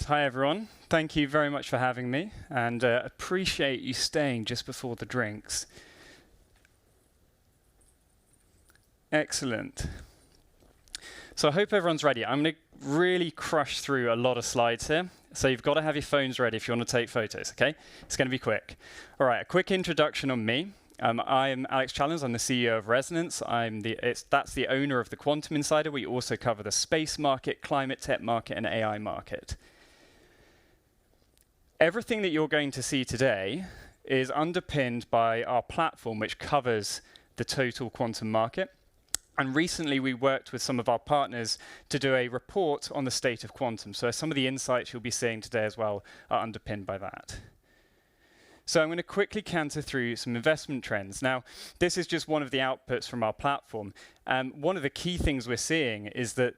Right, hi everyone. Thank you very much for having me, and appreciate you staying just before the drinks. Excellent. So I hope everyone's ready. I'm going to really crush through a lot of slides here. So you've got to have your phones ready if you want to take photos, okay? It's going to be quick. All right, a quick introduction on me. I'm Alex Challans. I'm the CEO of Resonance. That's the owner of the Quantum Insider. We also cover the space market, climate tech market, and AI market. Everything that you're going to see today is underpinned by our platform, which covers the total quantum market. And recently, we worked with some of our partners to do a report on the state of quantum. So some of the insights you'll be seeing today as well are underpinned by that. So I'm going to quickly canter through some investment trends. Now, this is just one of the outputs from our platform. One of the key things we're seeing is that,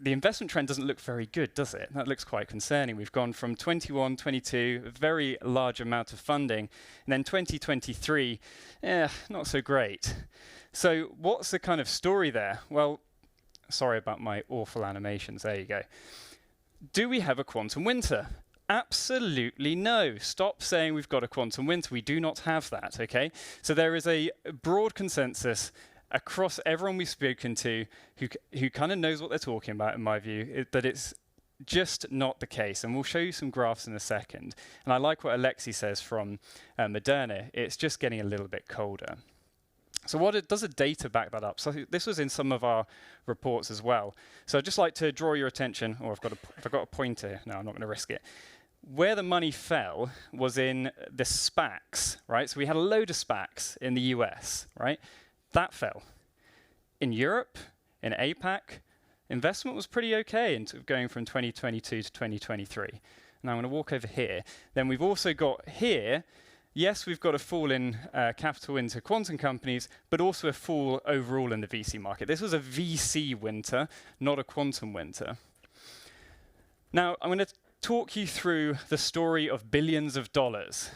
the investment trend doesn't look very good, does it? That looks quite concerning. We've gone from 21, 22, a very large amount of funding, and then 2023, not so great. So what's the kind of story there? Well, sorry about my awful animations. There you go. Do we have a quantum winter? Absolutely no. Stop saying we've got a quantum winter. We do not have that, okay? So there is a broad consensus across everyone we've spoken to who kind of knows what they're talking about, in my view, that it's just not the case. And we'll show you some graphs in a second. And I like what Alexi says from Moderna. It's just getting a little bit colder. So does the data back that up? So this was in some of our reports as well. So I'd just like to draw your attention, or I've got a pointer. No, I'm not going to risk it. Where the money fell was in the SPACs, right? So we had a load of SPACs in the US, right? That fell. In Europe, in APAC, investment was pretty okay in going from 2022 to 2023. Now I'm going to walk over here. Then we've also got here, yes, we've got a fall in capital into quantum companies, but also a fall overall in the VC market. This was a VC winter, not a quantum winter. Now, I'm going to talk you through the story of billions of dollars.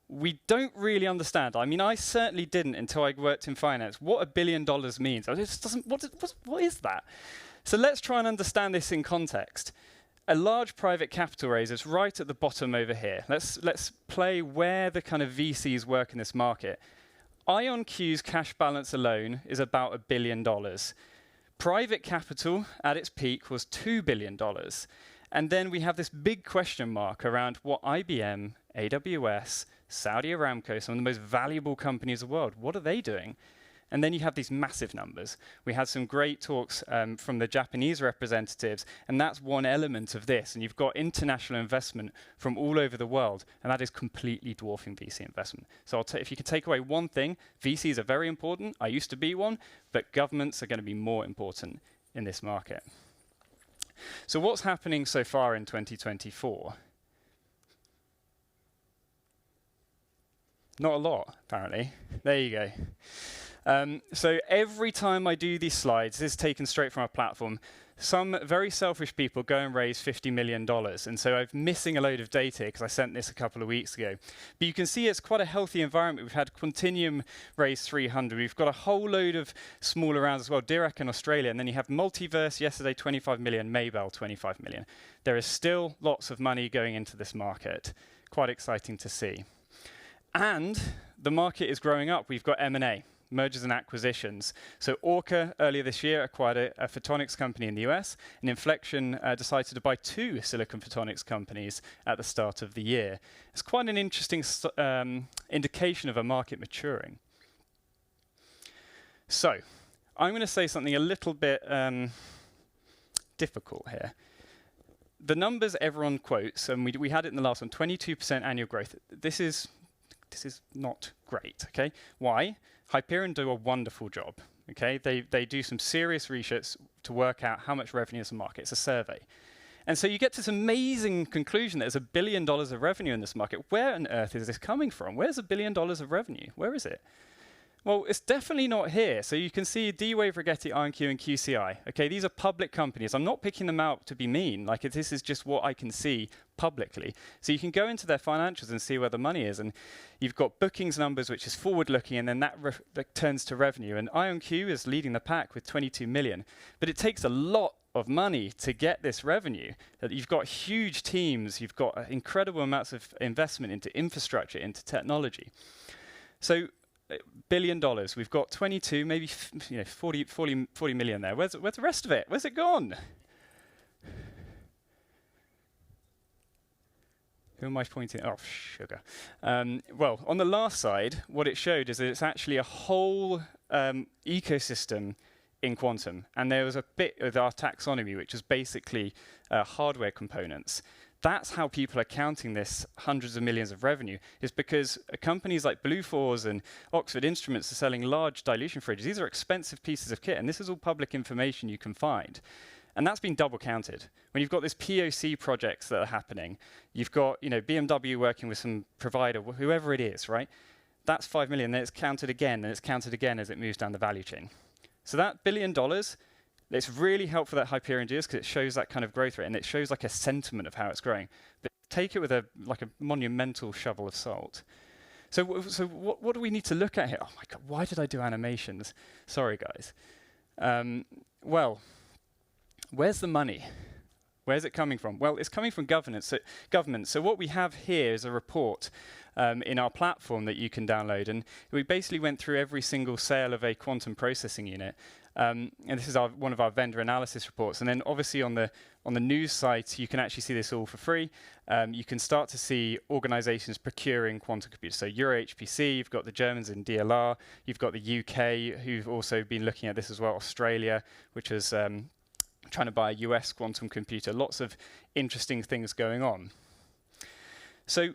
We don't really understand. I mean, I certainly didn't until I worked in finance. What $1 billion means? It just doesn't. What is that? So let's try and understand this in context. A large private capital raise is right at the bottom over here. Let's play where the kind of VCs work in this market. IonQ's cash balance alone is about $1 billion. Private capital at its peak was $2 billion. And then we have this big question mark around what IBM, AWS, Saudi Aramco, some of the most valuable companies in the world, what are they doing? And then you have these massive numbers. We had some great talks from the Japanese representatives, and that's one element of this. And you've got international investment from all over the world, and that is completely dwarfing VC investment. So if you could take away one thing, VCs are very important. I used to be one, but governments are going to be more important in this market. So what's happening so far in 2024? Not a lot, apparently. There you go. So every time I do these slides, this is taken straight from our platform, some very selfish people go and raise $50 million. And so I'm missing a load of data because I sent this a couple of weeks ago. But you can see it's quite a healthy environment. We've had Quantinuum raise 300. We've got a whole load of smaller rounds as well, Dirac in Australia. And then you have Multiverse yesterday, 25 million, Maybell, 25 million. There is still lots of money going into this market. Quite exciting to see. And the market is growing up. We've got M&A. Mergers and acquisitions. So Orca earlier this year acquired a photonics company in the US, and Inflection decided to buy 2 silicon photonics companies at the start of the year. It's quite an interesting indication of a market maturing. So I'm going to say something a little bit difficult here. The numbers everyone quotes, and we had it in the last one, 22% annual growth. This is not great, okay? Why? Hyperion do a wonderful job, okay? They do some serious research to work out how much revenue is in the market. It's a survey. And so you get to this amazing conclusion that there's $1 billion of revenue in this market. Where on earth is this coming from? Where's $1 billion of revenue? Where is it? Well, it's definitely not here. So you can see D-Wave, Rigetti, IonQ, and QCI. Okay, these are public companies. I'm not picking them out to be mean. Like, this is just what I can see publicly. So you can go into their financials and see where the money is. And you've got bookings numbers, which is forward-looking, and then that turns to revenue. And IonQ is leading the pack with 22 million. But it takes a lot of money to get this revenue. That you've got huge teams, you've got incredible amounts of investment into infrastructure, into technology. So $1 billion, we've got 22, maybe 40 million there. Where's the rest of it? Where's it gone? Who am I pointing at? Oh, sugar. Well, on the last side, what it showed is that it's actually a whole ecosystem in quantum. And there was a bit of our taxonomy, which is basically hardware components. That's how people are counting this hundreds of millions of revenue, is because companies like Bluefors and Oxford Instruments are selling large dilution fridges. These are expensive pieces of kit, and this is all public information you can find. And that's been double counted. When you've got these POC projects that are happening, you've got BMW working with some provider, whoever it is, right? That's 5 million, then it's counted again, and it's counted again as it moves down the value chain. So that $1 billion, it's really helpful that Hyperion does because it shows that kind of growth rate, and it shows like a sentiment of how it's growing. But take it with a monumental shovel of salt. So what do we need to look at here? Oh my God, why did I do animations? Sorry, guys. Well, where's the money? Where's it coming from? Well, it's coming from government. So what we have here is a report in our platform that you can download. And we basically went through every single sale of a quantum processing unit. And this is one of our vendor analysis reports. And then obviously on the news site, you can actually see this all for free. You can start to see organizations procuring quantum computers. So EuroHPC, you've got the Germans in DLR, you've got the UK, who've also been looking at this as well, Australia, which is trying to buy a US quantum computer. Lots of interesting things going on. So,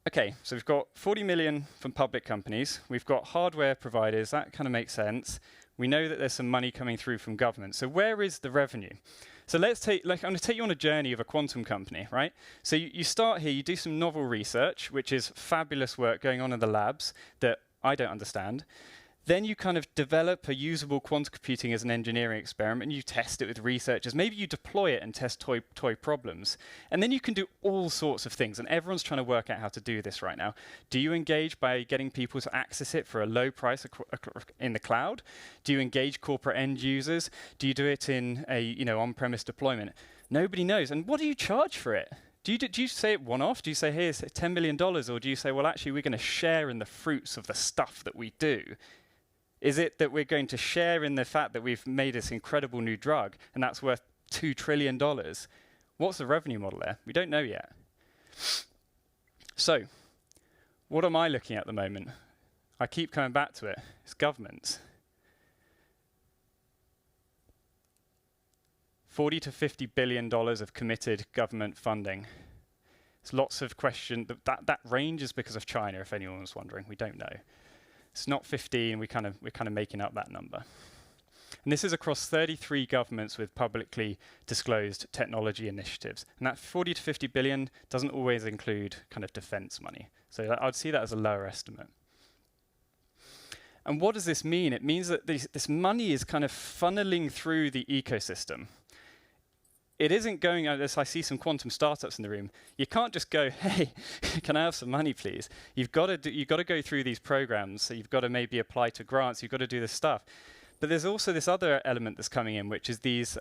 okay, so we've got 40 million from public companies. We've got hardware providers. That kind of makes sense. We know that there's some money coming through from government. So where is the revenue? So let's take, I'm going to take you on a journey of a quantum company, right? So you start here, you do some novel research, which is fabulous work going on in the labs that I don't understand. Then you kind of develop a usable quantum computing as an engineering experiment, and you test it with researchers. Maybe you deploy it and test toy problems. And then you can do all sorts of things, and everyone's trying to work out how to do this right now. Do you engage by getting people to access it for a low price in the cloud? Do you engage corporate end users? Do you do it in a on-premise deployment? Nobody knows. And what do you charge for it? Do you say it one-off? Do you say, hey, it's $10 million? Or do you say, well, actually, we're going to share in the fruits of the stuff that we do? Is it that we're going to share in the fact that we've made this incredible new drug and that's worth $2 trillion? What's the revenue model there? We don't know yet. So, what am I looking at the moment? I keep coming back to it. It's governments. $40 to $50 billion of committed government funding. There's lots of questions. That range is because of China, if anyone was wondering. We don't know. It's not 15, we're kind of making up that number. And this is across 33 governments with publicly disclosed technology initiatives. And that 40 to 50 billion doesn't always include kind of defense money. So I'd see that as a lower estimate. And what does this mean? It means that this money is kind of funneling through the ecosystem. It isn't going, as I see some quantum startups in the room, you can't just go, hey, can I have some money, please? You've got to go through these programs. So you've got to maybe apply to grants. You've got to do this stuff. But there's also this other element that's coming in, which is these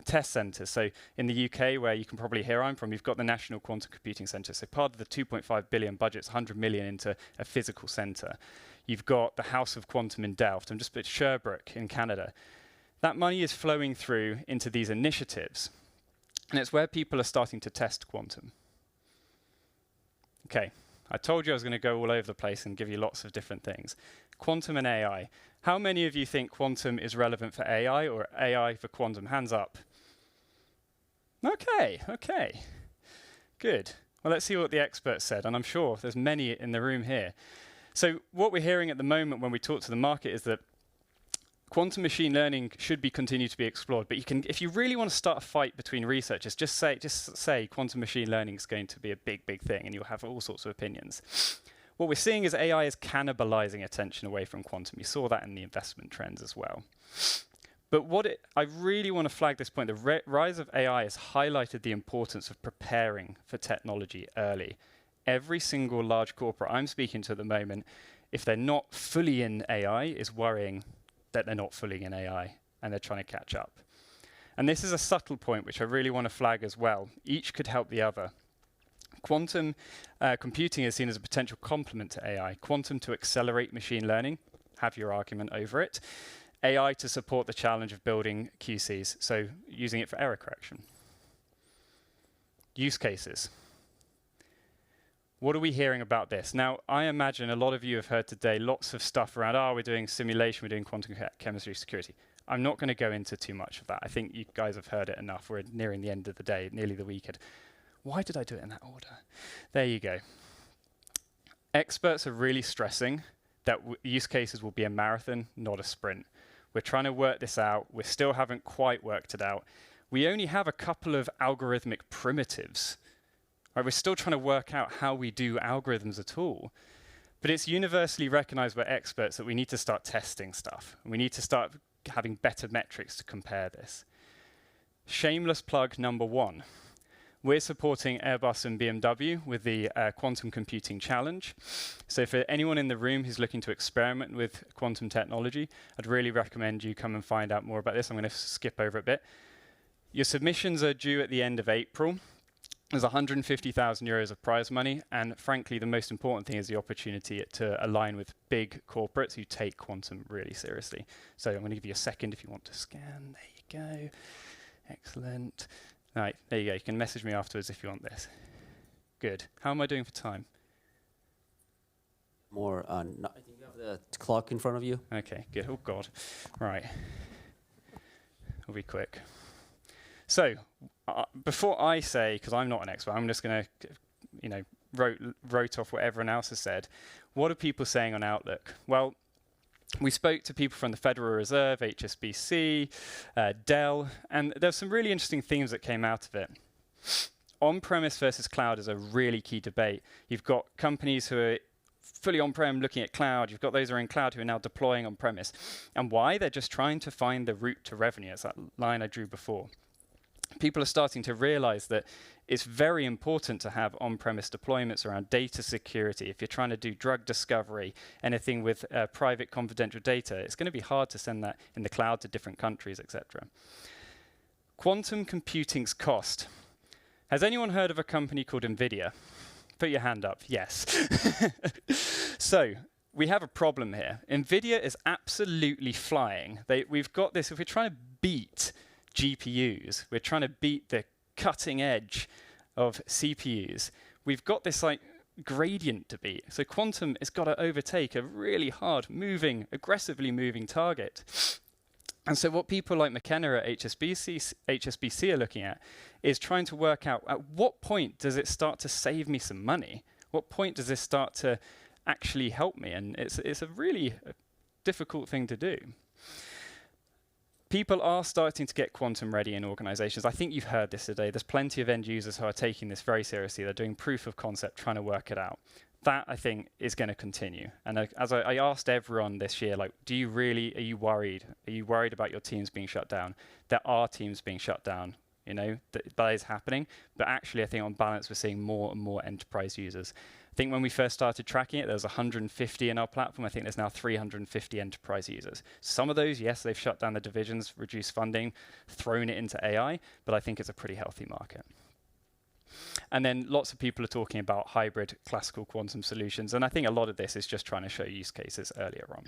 test centers. So in the UK, where you can probably hear I'm from, you've got the National Quantum Computing Centre. So part of the 2.5 billion budget is 100 million into a physical centre. You've got the House of Quantum in Delft. I'm just at Sherbrooke in Canada. That money is flowing through into these initiatives. And it's where people are starting to test quantum. Okay, I told you I was going to go all over the place and give you lots of different things. Quantum and AI. How many of you think quantum is relevant for AI or AI for quantum? Hands up. Okay. Good. Well, let's see what the experts said, and I'm sure there's many in the room here. So what we're hearing at the moment when we talk to the market is that quantum machine learning should be continued to be explored, but if you really want to start a fight between researchers, just say quantum machine learning is going to be a big thing, and you'll have all sorts of opinions. What we're seeing is AI is cannibalizing attention away from quantum. You saw that in the investment trends as well. But I really want to flag this point. The rise of AI has highlighted the importance of preparing for technology early. Every single large corporate I'm speaking to at the moment, if they're not fully in AI, is worrying that they're not fully in AI and they're trying to catch up. And this is a subtle point which I really want to flag as well. Each could help the other. Quantum computing is seen as a potential complement to AI. Quantum to accelerate machine learning, have your argument over it. AI to support the challenge of building QCs, so using it for error correction. Use cases. What are we hearing about this? Now, I imagine a lot of you have heard today lots of stuff around, we're doing simulation, we're doing quantum chemistry security. I'm not going to go into too much of that. I think you guys have heard it enough. We're nearing the end of the day, nearly the weekend. Why did I do it in that order? There you go. Experts are really stressing that use cases will be a marathon, not a sprint. We're trying to work this out. We still haven't quite worked it out. We only have a couple of algorithmic primitives. Right, we're still trying to work out how we do algorithms at all. But it's universally recognized by experts that we need to start testing stuff. We need to start having better metrics to compare this. Shameless plug number one. We're supporting Airbus and BMW with the Quantum Computing Challenge. So for anyone in the room who's looking to experiment with quantum technology, I'd really recommend you come and find out more about this. I'm going to skip over a bit. Your submissions are due at the end of April. There's 150,000 euros of prize money, and frankly, the most important thing is the opportunity to align with big corporates who take quantum really seriously. So I'm going to give you a second if you want to scan. There you go. Excellent. All right, there you go. You can message me afterwards if you want this. Good. How am I doing for time? More on. I think you have the clock in front of you. Okay, good. Oh, God. Right. We'll be quick. So, before I say, because I'm not an expert, I'm just going to, wrote off what everyone else has said. What are people saying on Outlook? Well, we spoke to people from the Federal Reserve, HSBC, Dell, and there's some really interesting themes that came out of it. On-premise versus cloud is a really key debate. You've got companies who are fully on-prem looking at cloud. You've got those who are in cloud who are now deploying on-premise. And why? They're just trying to find the route to revenue. It's that line I drew before. People are starting to realize that it's very important to have on-premise deployments around data security. If you're trying to do drug discovery, anything with private confidential data, it's going to be hard to send that in the cloud to different countries, etc. Quantum computing's cost. Has anyone heard of a company called NVIDIA? Put your hand up. Yes. So we have a problem here. NVIDIA is absolutely flying. We've got this. If we're trying to beat GPUs, we're trying to beat the cutting edge of CPUs. We've got this like gradient to beat. So quantum has got to overtake a really hard moving, aggressively moving target. And so what people like McKenna at HSBC are looking at is trying to work out at what point does it start to save me some money? What point does this start to actually help me? And it's a really difficult thing to do. People are starting to get quantum ready in organizations. I think you've heard this today. There's plenty of end users who are taking this very seriously. They're doing proof of concept, trying to work it out. That, I think, is going to continue. And as I asked everyone this year, like, are you worried? Are you worried about your teams being shut down? There are teams being shut down, that is happening. But actually, I think on balance, we're seeing more and more enterprise users. I think when we first started tracking it, there was 150 in our platform. I think there's now 350 enterprise users. Some of those, yes, they've shut down the divisions, reduced funding, thrown it into AI, but I think it's a pretty healthy market. And then lots of people are talking about hybrid classical quantum solutions, and I think a lot of this is just trying to show use cases earlier on.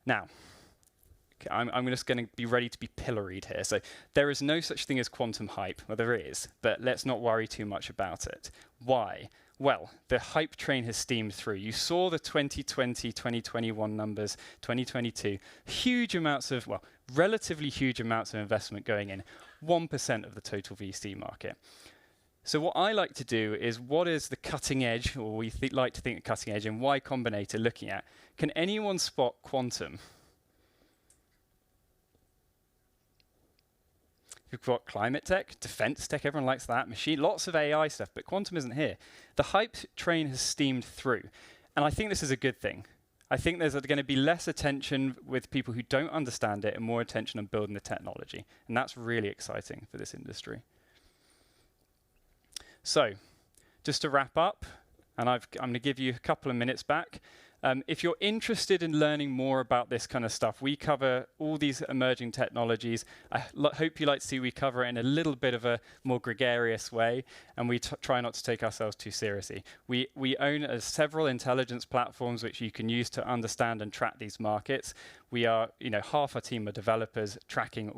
Now, I'm just going to be ready to be pilloried here. So there is no such thing as quantum hype. Well, there is, but let's not worry too much about it. Why? Well, the hype train has steamed through. You saw the 2020, 2021 numbers, 2022. Relatively huge amounts of investment going in. 1% of the total VC market. So what I like to do is, what is the cutting edge, or we like to think the cutting edge, and Y Combinator looking at? Can anyone spot quantum? We've got climate tech, defense tech, everyone likes that, machine, lots of AI stuff, but quantum isn't here. The hype train has steamed through, and I think this is a good thing. I think there's going to be less attention with people who don't understand it and more attention on building the technology, and that's really exciting for this industry. So, just to wrap up, and I'm going to give you a couple of minutes back. If you're interested in learning more about this kind of stuff, we cover all these emerging technologies. I hope you like to see we cover it in a little bit of a more gregarious way, and we try not to take ourselves too seriously. We own several intelligence platforms which you can use to understand and track these markets. We are, half our team are developers tracking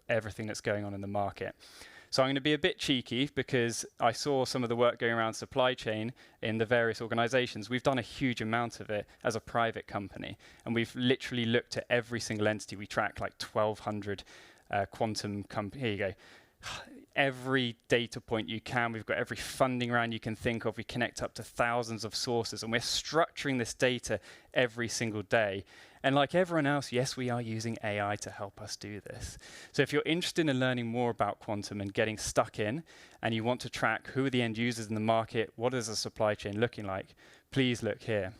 everything that's going on in the market. So I'm going to be a bit cheeky because I saw some of the work going around supply chain in the various organizations. We've done a huge amount of it as a private company, and we've literally looked at every single entity. We track like 1,200 quantum companies. Here you go. Every data point you can. We've got every funding round you can think of. We connect up to thousands of sources, and we're structuring this data every single day. And like everyone else, yes, we are using AI to help us do this. So if you're interested in learning more about quantum and getting stuck in, and you want to track who are the end users in the market, what is the supply chain looking like, please look here.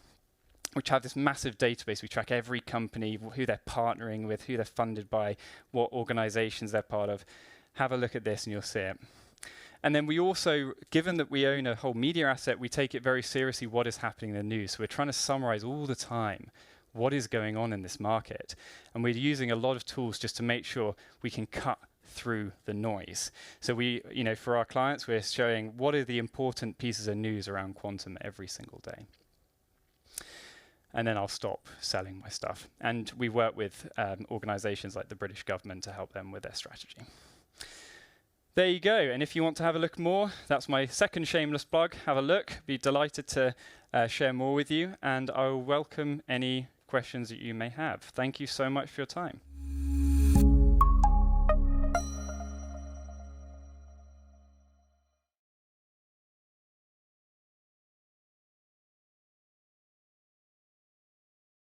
Which have this massive database. We track every company, who they're partnering with, who they're funded by, what organizations they're part of. Have a look at this and you'll see it. And then we also, given that we own a whole media asset, we take it very seriously what is happening in the news. So we're trying to summarize all the time what is going on in this market. And we're using a lot of tools just to make sure we can cut through the noise. So we, for our clients, we're showing what are the important pieces of news around quantum every single day. And then I'll stop selling my stuff. And we work with organizations like the British government to help them with their strategy. There you go. And if you want to have a look more, that's my second shameless plug. Have a look. Be delighted to share more with you. And I will welcome any questions that you may have. Thank you so much for your time.